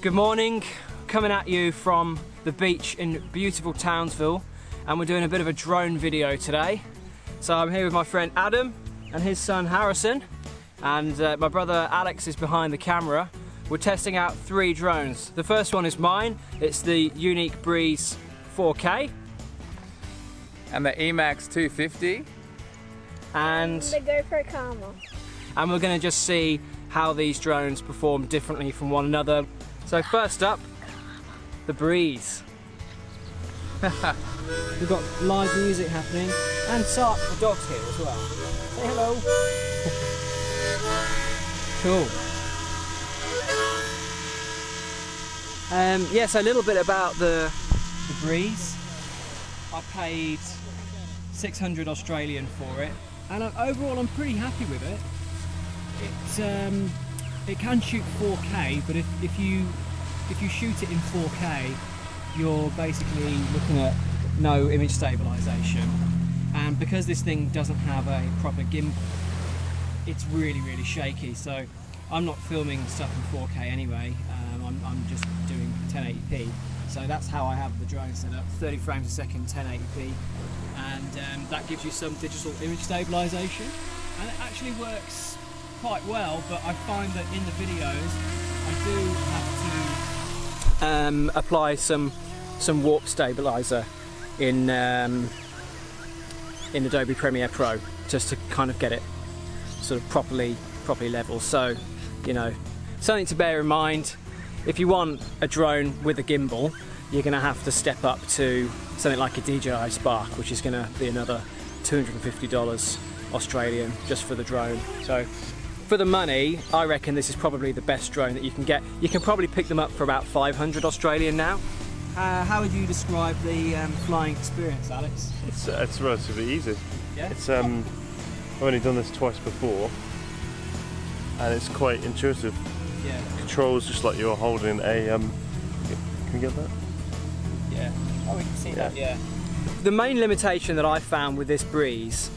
Good morning, coming at you from the beach in beautiful Townsville, and we're doing a bit of a drone video today. So I'm here with my friend Adam and his son Harrison, and my brother Alex is behind the camera. We're testing out 3 drones. The first one is mine, it's the Yuneec Breeze 4K. And the Emax 250. And the GoPro Karma. And we're going to just see how these drones perform differently from one another. So first up, the Breeze. We've got live music happening, and Sark the dog's here as well. Say hello. Cool. Yeah, so a little bit about the Breeze. I paid 600 Australian for it, and overall I'm pretty happy with it. It can shoot 4K, but if you shoot it in 4K, you're basically looking at no image stabilization. And because this thing doesn't have a proper gimbal, it's really shaky. So I'm not filming stuff in 4K anyway. I'm just doing 1080p. So that's how I have the drone set up, 30 frames a second, 1080p, and that gives you some digital image stabilization, and it actually works quite well. But I find that in the videos I do have to apply some warp stabilizer in Adobe Premiere Pro, just to kind of get it sort of properly level. So, you know, something to bear in mind. If you want a drone with a gimbal, you're going to have to step up to something like a DJI Spark, which is going to be another $250 Australian just for the drone. So for the money, I reckon this is probably the best drone that you can get. You can probably pick them up for about 500 Australian now. How would you describe the flying experience, Alex? It's relatively easy. Yeah? I've only done this twice before, and it's quite intuitive. Yeah. Controls just like you're holding a. Can you get that? Yeah. Oh, we can see that. Yeah. The main limitation that I found with this Breeze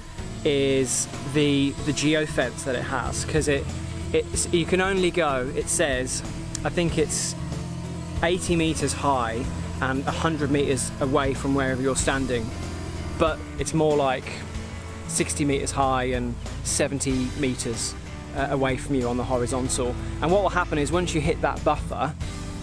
is the geofence that it has, because you can only go, it says, I think it's 80 meters high and 100 meters away from wherever you're standing, but it's more like 60 meters high and 70 meters away from you on the horizontal. And what will happen is once you hit that buffer,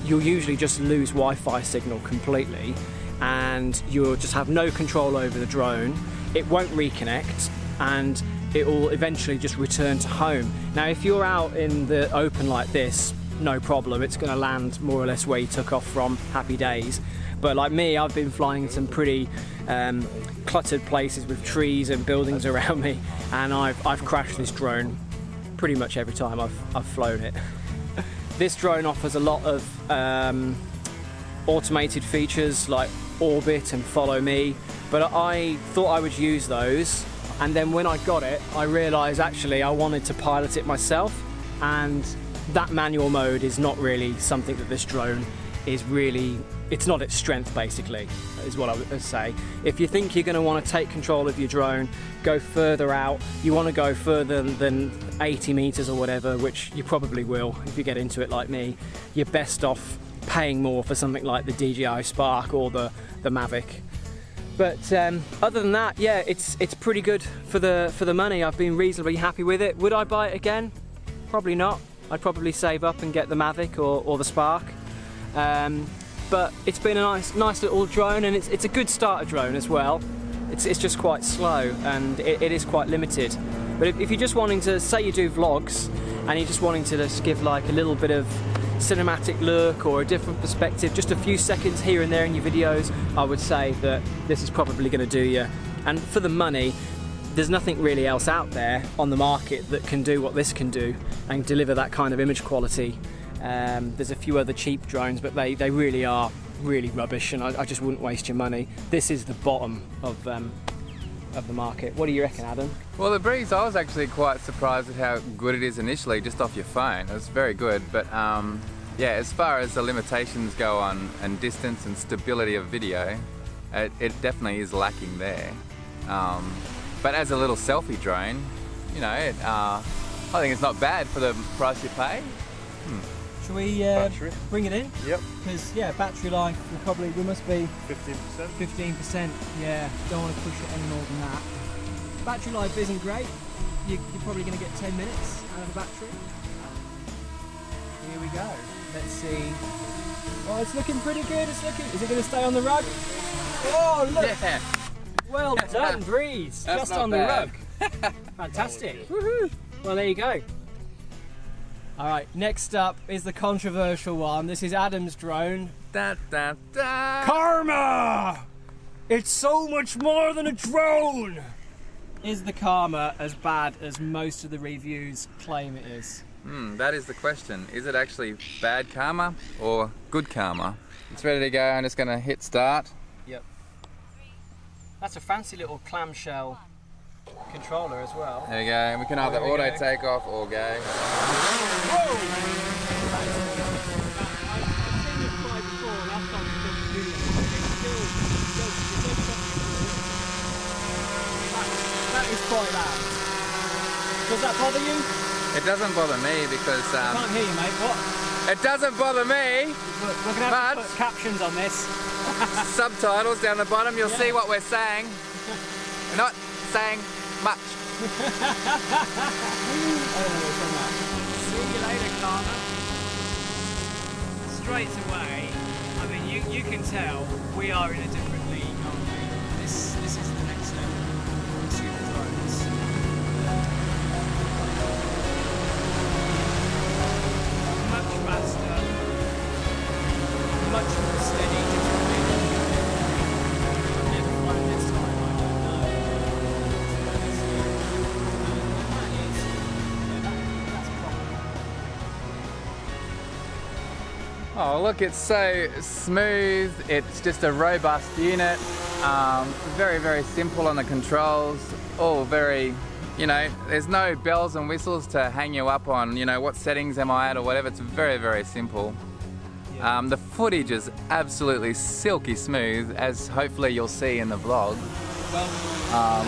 you'll usually just lose Wi-Fi signal completely, and you'll just have no control over the drone. It won't reconnect, and it will eventually just return to home. Now if you're out in the open like this, no problem, it's going to land more or less where you took off from, happy days. But like me, I've been flying in some pretty cluttered places with trees and buildings around me, and I've crashed this drone pretty much every time I've flown it. This drone offers a lot of automated features like orbit and follow me, but I thought I would use those, and then when I got it I realized actually I wanted to pilot it myself, and that manual mode is not really something that this drone is really, it's not its strength basically, is what I would say. If you think you're going to want to take control of your drone, go further out, you want to go further than 80 meters or whatever, which you probably will if you get into it like me, you're best off paying more for something like the DJI Spark or the Mavic. But other than that, yeah, it's pretty good for the money. I've been reasonably happy with it. Would I buy it again? Probably not. I'd probably save up and get the Mavic or the Spark. But it's been a nice little drone, and it's a good starter drone as well. It's just quite slow, and it is quite limited. But if you're just wanting to, say you do vlogs, and you're just wanting to just give like a little bit of cinematic look or a different perspective, just a few seconds here and there in your videos, I would say that this is probably going to do you. And for the money, there's nothing really else out there on the market that can do what this can do and deliver that kind of image quality. There's a few other cheap drones, but they really are really rubbish, and I just wouldn't waste your money. This is the bottom of the market. What do you reckon, Adam? Well, the Breeze, I was actually quite surprised at how good it is initially, just off your phone. It was very good, but yeah, as far as the limitations go on and distance and stability of video, it definitely is lacking there. But as a little selfie drone, you know, I think it's not bad for the price you pay. Shall we bring it in? Yep. Because yeah, battery life we must be 15%. 15%. Yeah, don't want to push it any more than that. Battery life isn't great. You're probably going to get 10 minutes out of the battery. Here we go. Let's see. Oh, it's looking pretty good. Is it going to stay on the rug? Oh, look! Yeah. Well done, Breeze. That's Just not on the bad. rug. Fantastic. Woohoo! Well, there you go. All right. Next up is the controversial one. This is Adam's drone. Da, da, da. Karma! It's so much more than a drone! Is the Karma as bad as most of the reviews claim it is? That is the question. Is it actually bad karma or good karma? It's ready to go. I'm just going to hit start. Yep. That's a fancy little clamshell controller as well. There we go. And we can either There we auto go. take off or go. That is quite loud. Does that bother you? It doesn't bother me because I can't hear you, mate. What? it doesn't bother me. We're going to have to But- put captions on this. Subtitles down the bottom. You'll see what we're saying. We're not saying much. I don't know what's on that. See you later, Karma. Straight away, I mean, you can tell we are in a different league, aren't we? This is the next level of consumer drones. Much faster, much more steady. I've never flown this time, I don't know. Oh, look, it's so smooth. It's just a robust unit. Very, very simple on the controls. All very, you know, there's no bells and whistles to hang you up on, you know, what settings am I at or whatever. It's very, very simple. The footage is absolutely silky smooth, as hopefully you'll see in the vlog.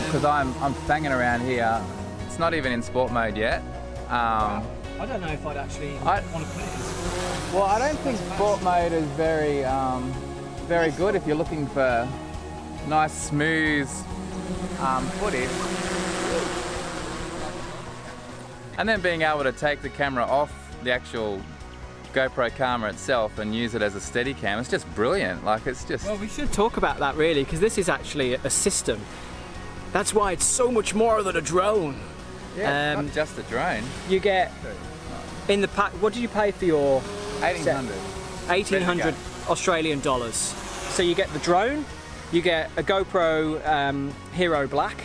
Because I'm fanging around here. It's not even in sport mode yet. I don't know if I'd actually want to put it in. Well, I don't think sport mode is very, very good if you're looking for nice, smooth footage. And then being able to take the camera off the actual GoPro Karma itself and use it as a Steadicam, it's just brilliant. Like, it's just... Well, we should talk about that really, because this is actually a system. That's why it's so much more than a drone. Yeah, it's not just a drone. You get in the pack. What did you pay for your 1800. 1800 Australian dollars. So you get the drone, you get a GoPro Hero Black,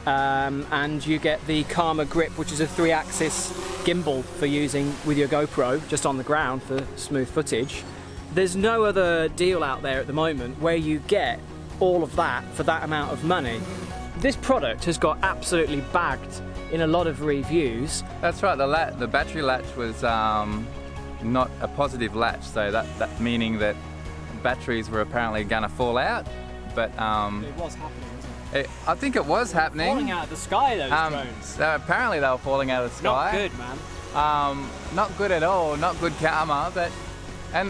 and you get the Karma grip, which is a 3-axis gimbal for using with your GoPro just on the ground for smooth footage. There's no other deal out there at the moment where you get all of that for that amount of money. This product has got absolutely bagged in a lot of reviews. That's right, the battery latch was not a positive latch, so that meaning that batteries were apparently gonna fall out, but It was happening, wasn't it? I think it was happening. Falling out of the sky, those drones. Apparently they were falling out of the sky. Not good, man. Not good at all, not good karma, but...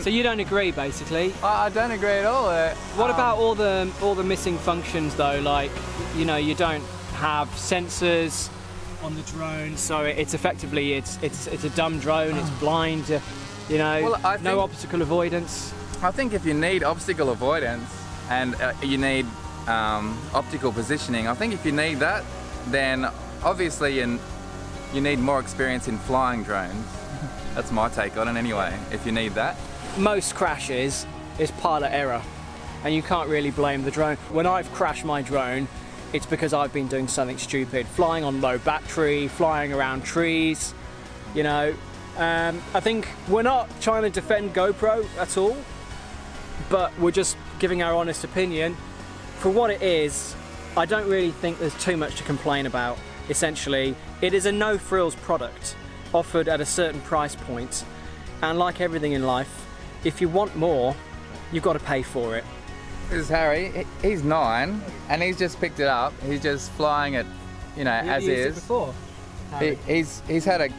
So you don't agree, basically? I don't agree at all. What about all the missing functions though? Like, you know, you don't have sensors on the drone, so it's effectively it's a dumb drone. It's blind. You know, Well, no obstacle avoidance. I think if you need obstacle avoidance and you need optical positioning, I think if you need that, then obviously you need more experience in flying drones. That's my take on it anyway, if you need that. Most crashes is pilot error, and you can't really blame the drone. When I've crashed my drone, it's because I've been doing something stupid, flying on low battery, flying around trees, you know. I think we're not trying to defend GoPro at all, but we're just giving our honest opinion. For what it is, I don't really think there's too much to complain about. Essentially, it is a no-frills product offered at a certain price point, and like everything in life, if you want more, you've got to pay for it. This is Harry. He's 9 and he's just picked it up. He's just flying it, you know, as Have you used is. it before? Harry? He's had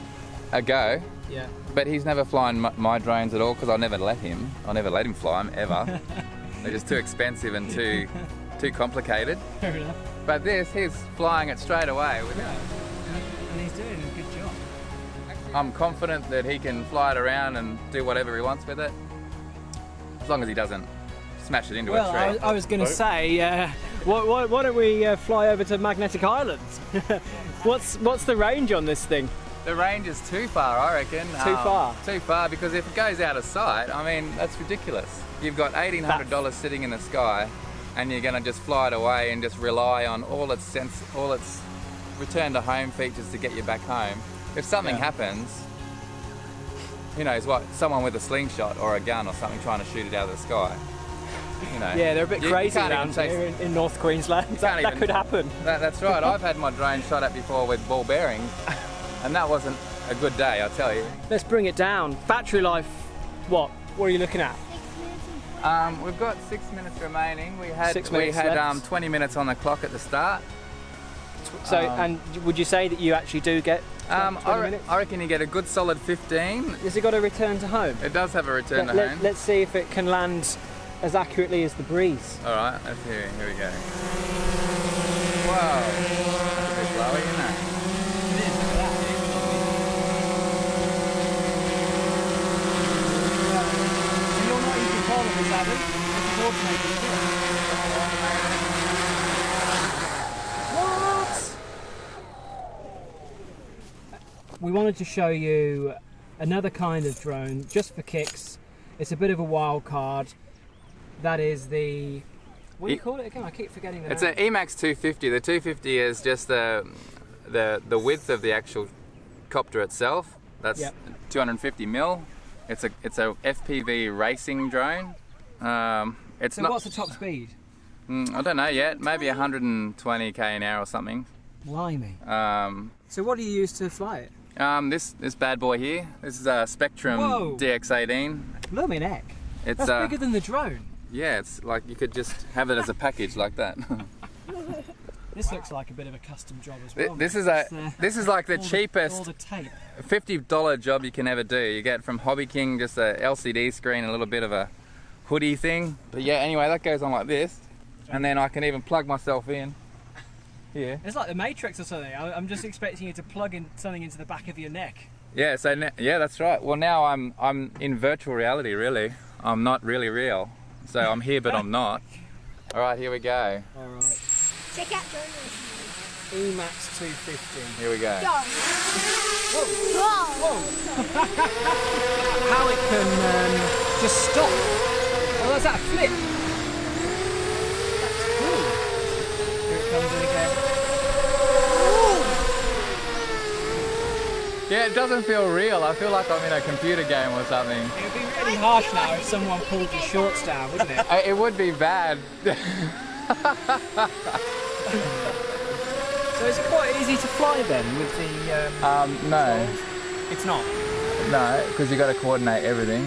a go. Yeah. but he's never flown my drones at all because I'll never let him. I'll never let him fly them ever. They're just too expensive and too complicated. Fair enough. But this, he's flying it straight away. And he's doing a good job. I'm confident that he can fly it around and do whatever he wants with it, as long as he doesn't smash it into a tree. Well, I was going to say, why don't we fly over to Magnetic Islands? What's the range on this thing? The range is too far, I reckon. Too far? Too far, because if it goes out of sight, I mean, that's ridiculous. You've got $1,800 sitting in the sky, and you're going to just fly it away and just rely on all its return to home features to get you back home. If something happens, who knows what, someone with a slingshot or a gun or something trying to shoot it out of the sky. You know, yeah, they're a bit crazy around here in North Queensland. That could happen. That's right. I've had my drone shot at before with ball bearings, and that wasn't a good day, I'll tell you. Let's bring it down. Battery life, what are you looking at? We've got 6 minutes remaining. We had 20 minutes on the clock at the start. So, and would you say that you actually do get 20 minutes? I reckon you get a good solid 15. Has it got a return to home? It does have a return to home. Let's see if it can land as accurately as the Breeze. All right, let's hear it. Here we go. Wow, that's a bit blowy, isn't it? It is, look at that. It is lovely. So you're not in control of this, Adam? This is automated, isn't it? We wanted to show you another kind of drone just for kicks. It's a bit of a wild card. That is the, what do you call it again? I keep forgetting the name. It's an Emax 250. The 250 is just the width of the actual copter itself. That's 250 mil. It's a FPV racing drone. It's not. What's the top speed? I don't know yet. Maybe 120 km an hour or something. Blimey. So what do you use to fly it? This bad boy here. This is a Spectrum DX18. Blooming heck. It's That's bigger than the drone. Yeah, it's like you could just have it as a package like that. This looks like a bit of a custom job as well. This is like the cheapest all the tape. $50 job you can ever do. You get from Hobby King just a LCD screen, a little bit of a hoodie thing. But yeah, anyway, that goes on like this, and then I can even plug myself in. Yeah. It's like the Matrix or something. I'm just expecting you to plug in something into the back of your neck. Yeah. So yeah, that's right. Well, now I'm in virtual reality. Really, I'm not really real. So I'm here, but I'm not. All right, here we go. All right. Check out drone racing. Emax 250. Here we go. Go. Whoa. Whoa. How it can just stop. Oh, that's that flip. That's cool. Here it comes in again. Yeah, it doesn't feel real. I feel like I'm in a computer game or something. It would be really harsh now if someone pulled your shorts down, wouldn't it? It would be bad. So is it quite easy to fly then with the? No. It's not. No, because you got to coordinate everything.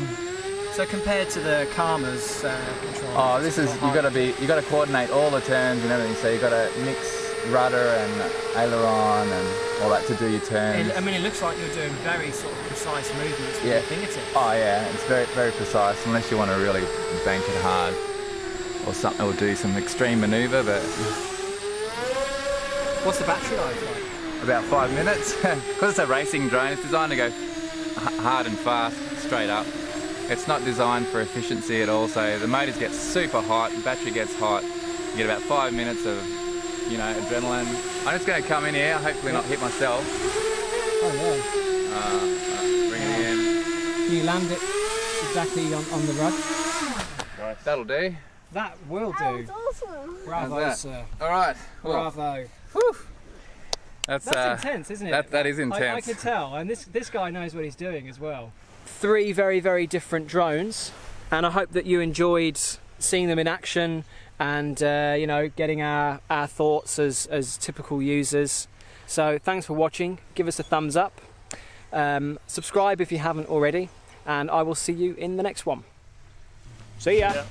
So compared to the Karma's control. Oh, this is you got to coordinate all the turns and everything. So you got to mix rudder and aileron and all that to do your turns. I mean, it looks like you're doing very sort of precise movements with your fingertips. Oh yeah, it's very very precise unless you want to really bank it hard or something, or do some extreme manoeuvre. But what's the battery life like? About 5 minutes. Because it's a racing drone, it's designed to go hard and fast, straight up. It's not designed for efficiency at all, so the motors get super hot, the battery gets hot. You get about 5 minutes of, you know, adrenaline. I'm just going to come in here, hopefully not hit myself. Oh yeah. Bring it in. Can you land it exactly on the rug? Nice. That'll do. That will do. That was awesome. Bravo, sir. All right. Well, Bravo. Whew. That's intense, isn't it? That is intense. I can tell, and this guy knows what he's doing as well. 3 very, very different drones, and I hope that you enjoyed seeing them in action and you know, getting our thoughts as typical users. So thanks for watching. Give us a thumbs up, subscribe if you haven't already, and I will see you in the next one. See ya.